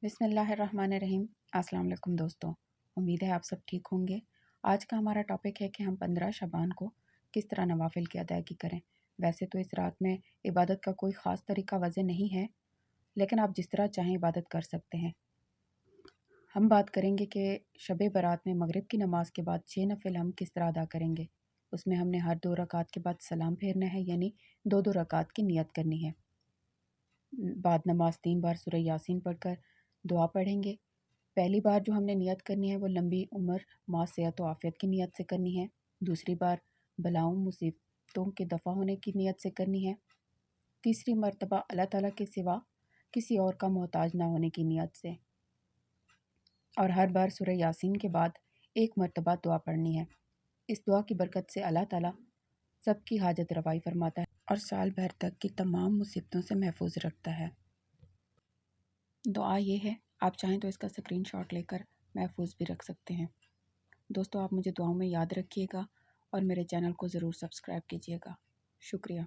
बिस्मिल्लाहिर्रहमानिर्रहीम। अस्सलाम वालेकुम दोस्तों, उम्मीद है आप सब ठीक होंगे। आज का हमारा टॉपिक है कि हम 15 शबान को किस तरह नवाफिल की अदायगी करें। वैसे तो इस रात में इबादत का कोई ख़ास तरीका वज़े नहीं है, लेकिन आप जिस तरह चाहें इबादत कर सकते हैं। हम बात करेंगे कि शब बारात में मगरिब की नमाज़ के बाद 6 नफिल हम किस तरह अदा करेंगे। उसमें हमने हर 2 रकात के बाद सलाम फेरना है, यानी 2-2 रकात की नियत करनी है। बाद नमाज 3 बार सूरह यासीन पढ़कर दुआ पढ़ेंगे। पहली बार जो हमने नियत करनी है वो लंबी उम्र, माँ, सेहत व आफ़ियत की नियत से करनी है। दूसरी बार बलाओं मुसीबतों के दफ़ा होने की नियत से करनी है। तीसरी मर्तबा अल्लाह ताला के सिवा किसी और का मोहताज ना होने की नियत से। और हर बार सूरह यासीन के बाद एक मर्तबा दुआ पढ़नी है। इस दुआ की बरकत से अल्लाह ताला सबकी हाजत रवाई फरमाता है और साल भर तक की तमाम मुसीबतों से महफूज रखता है। दुआ ये है, आप चाहें तो इसका स्क्रीनशॉट लेकर महफूज भी रख सकते हैं। दोस्तों, आप मुझे दुआओं में याद रखिएगा और मेरे चैनल को ज़रूर सब्सक्राइब कीजिएगा। शुक्रिया।